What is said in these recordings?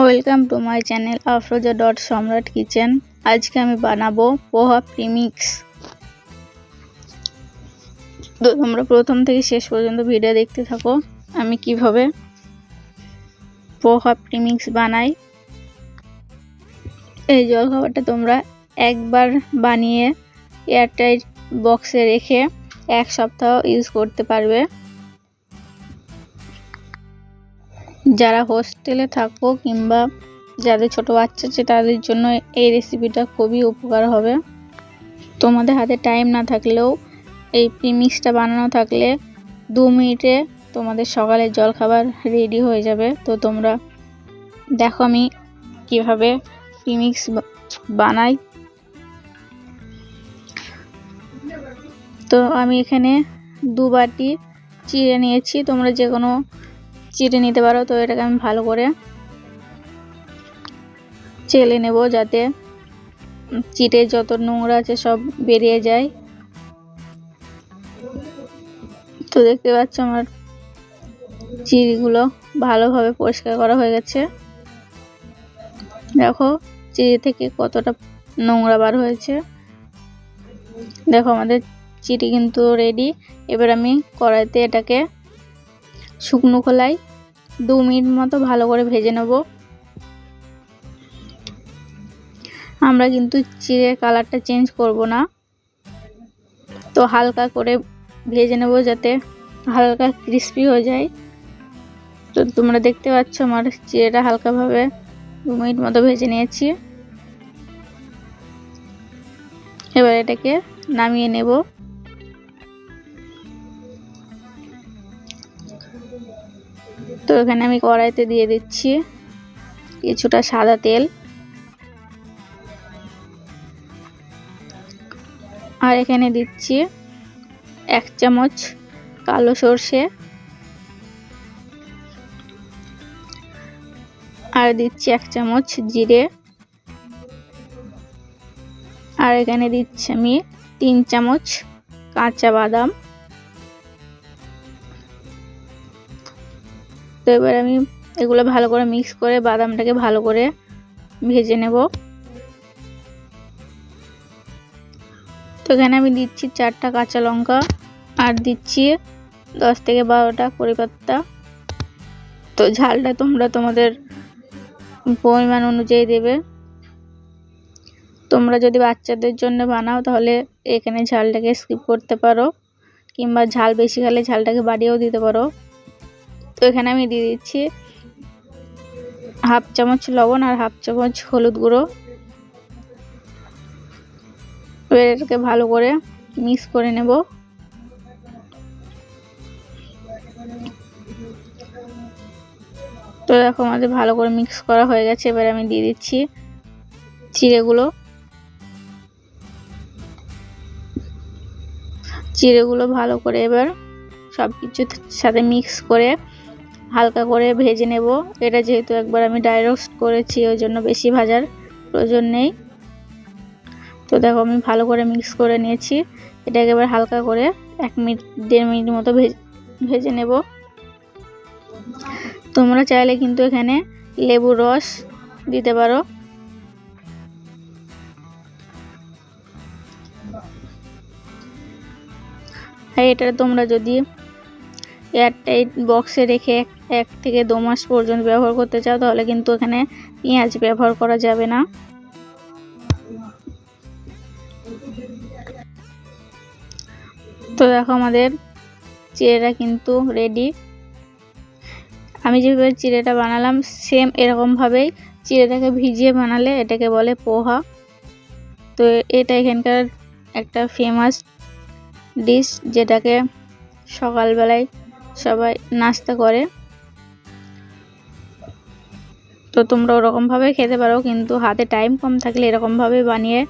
Welcome to my channel Afroza dot সম্রাট kitchen. আজকে আমি বানাবো পোহা প্রিমিক্স। তো তোমরা প্রথম থেকে শেষ পর্যন্ত ভিডিও দেখতে থাকো আমি কিভাবে পোহা প্রিমিক্স বানাই। এই জলখাবারটা তোমরা একবার বানিয়ে এয়ারটাইট বক্সে রেখে এক সপ্তাহ ইউজ করতে পারবে। যারা হোস্টেলে থাকো কিংবা যাদের ছোট বাচ্চা আছে তাদের জন্য এই রেসিপিটা খুবই উপকার হবে। তোমাদের হাতে টাইম না থাকলেও এই প্রিমিক্সটা বানানো থাকলে 2 মিনিটে তোমাদের সকালের জলখাবার রেডি হয়ে যাবে। তো তোমরা দেখো আমি কিভাবে প্রিমিক্স বানাই। তো আমি এখানে 2 বাটি চিড়ে নিয়েছি, তোমরা যে কোনো চিড়ে নিতে পারো। তো এটাকে আমি ভালো করে চেলে নেব যাতে চিড়ে যত নোংরা আছে সব বেরিয়ে যায়। তো দেখতে পাচ্ছ আমার চিড়েগুলো ভালোভাবে পরিষ্কার করা হয়ে গেছে। দেখো চিড়ে থেকে কতটা নোংরা বার হয়েছে। দেখো আমাদের চিড়ে কিন্তু রেডি। এবার আমি কড়াইতে এটাকে শুকনো খোলায় 2 মিনিট মতো ভালো করে ভেজে নেব। আমরা কিন্তু চিড়ের কালারটা চেঞ্জ করব না, তো হালকা করে ভেজে নেব যাতে হালকা ক্রিস্পি হয়ে যায়। তো তোমরা দেখতে পাচ্ছ আমার চিড়েটা হালকাভাবে 2 মিনিট মতো ভেজে নিয়েছি। এবার এটাকে নামিয়ে নেব। তো এখানে আমি কড়াইতে দিয়ে দিচ্ছি কিছুটা সাদা তেল, আর এখানে দিচ্ছি 1 চামচ কালো সর্ষে, আর দিচ্ছি 1 চামচ জিরে, আর এখানে দিচ্ছি আমি 3 চামচ কাঁচা বাদাম। তো এবার আমি এগুলো ভালো করে মিক্স করে বাদামটাকে ভালো করে ভেজে নেব। তো এখানে আমি দিচ্ছি 4টা কাঁচা লঙ্কা, আর দিচ্ছি 10 থেকে 12টা কারি পাতা। তো ঝালটা তোমরা তোমাদের পরিমাণ অনুযায়ী দেবে। তোমরা যদি বাচ্চাদের জন্য বানাও তাহলে এখানে ঝালটাকে স্কিপ করতে পারো, কিংবা ঝাল বেশি খেলে ঝালটাকে বাড়িয়েও দিতে পারো। তো এখানে আমি দিয়ে দিচ্ছি 1/2 চামচ লবণ আর 1/2 চামচ হলুদ গুঁড়ো। এটাকে ভালো করে মিক্স করে নেব। তো দেখো আমাদের ভালো করে মিক্স করা হয়ে গেছে। এবার আমি দিয়ে দিচ্ছি চিড়েগুলো ভালো করে এবার সব কিছুর সাথে মিক্স করে হালকা করে ভেজে নেব। এটা যেহেতু একবার আমি ড্রাই রোস্ট করেছি ওই জন্য বেশি ভাজার প্রয়োজন নেই। তো দেখো আমি ভালো করে মিক্স করে নিয়েছি। এটাকে এবার হালকা করে 1 মিনিট 1.5 মিনিট মতো ভেজে নেব। তোমরা চাইলে কিন্তু এখানে লেবুর রস দিতে পারো। আর এটা তোমরা যদি এয়ারটাইট বক্সে রেখে 1 থেকে 2 মাস পর্যন্ত ব্যবহার করতে চাও তাহলে কিন্তু এখানে পেঁয়াজ ব্যবহার করা যাবে না। তো দেখো আমাদের চিড়েটা কিন্তু রেডি। আমি যেভাবে চিড়েটা বানালাম সেম এরকমভাবেই চিড়েটাকে ভিজিয়ে বানালে এটাকে বলে পোহা। তো এটা এখানকার একটা ফেমাস ডিশ, যেটাকে সকালবেলায় সবাই নাস্তা করে। তো তোমরা ওরকমভাবে খেতে পারো, কিন্তু হাতে টাইম কম থাকলে এরকমভাবে বানিয়ে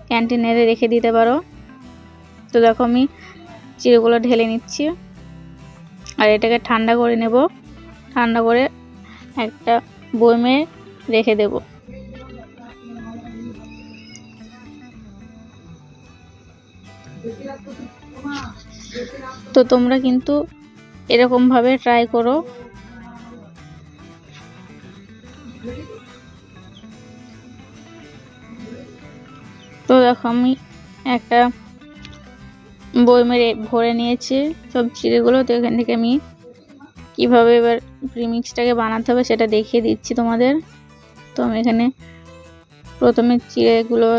ক্যান্টিনে রেখে দিতে পারো। তো দেখো আমি চিড়েগুলো ঢেলে নিচ্ছি, আর এটাকে ঠান্ডা করে নেব। ঠান্ডা করে একটা বয়মে রেখে দেব। তো তোমরা কিন্তু এরকমভাবে ট্রাই করো। তো দেখো আমি একটা বয়মে ভরে নিয়েছি সব চিড়েগুলো। তো এখান থেকে আমি কীভাবে এবার প্রিমিক্সটাকে বানাতে হবে সেটা দেখিয়ে দিচ্ছি তোমাদের। তো আমি এখানে প্রথমে চিড়েগুলো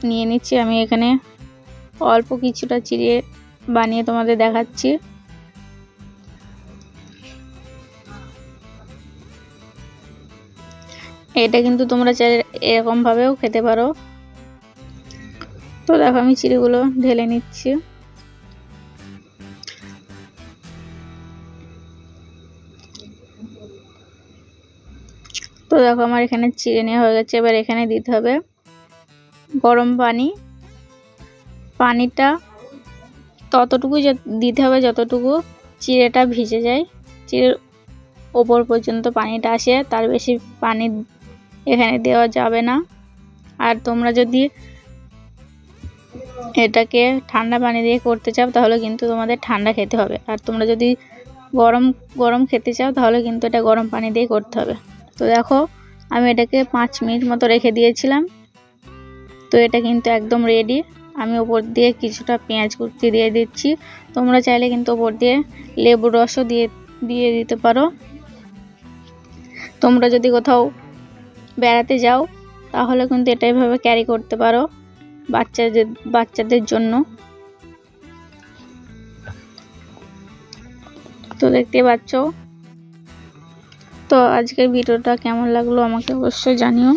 নিয়ে নিচ্ছি। আমি এখানে অল্প কিছুটা চিড়ে বানিয়ে তোমাদের দেখাচ্ছি। এটা কিন্তু তোমরা চাইলে এরকমভাবেও খেতে পারো। তো দেখো আমি চিড়েগুলো ঢেলে নিচ্ছি। তো দেখো আমার এখানে চিড়ে নেওয়া হয়ে গেছে। এবার এখানে দিতে হবে গরম পানি। পানিটা ততটুকু দিতে হবে যতটুকু চিড়েটা ভিজে যায়, চিড়ের ওপর পর্যন্ত পানিটা আসে, তার বেশি পানি এখানে দেওয়া যাবে না। আর তোমরা যদি এটাকে ঠান্ডা পানি দিয়ে করতে চাও তাহলে কিন্তু তোমাদের ঠান্ডা খেতে হবে। আর তোমরা যদি গরম গরম খেতে চাও তাহলে কিন্তু এটা গরম পানি দিয়ে করতে হবে। তো দেখো আমি এটাকে 5 মিনিট মতো রেখে দিয়েছিলাম। তো এটা কিন্তু একদম রেডি। আমি ওপর দিয়ে কিছুটা পেঁয়াজ কুচি দিয়ে দিচ্ছি। তোমরা চাইলে কিন্তু ওপর দিয়ে লেবুর রসও দিয়ে দিতে পারো। তোমরা যদি কোথাও বেড়াতে যাও তাহলে কিন্তু এটা এভাবে ক্যারি করতে পারো বাচ্চাদের জন্য। তো দেখতে পাচ্ছ। তো আজকের ভিডিওটা কেমন লাগলো আমাকে অবশ্যই জানিও।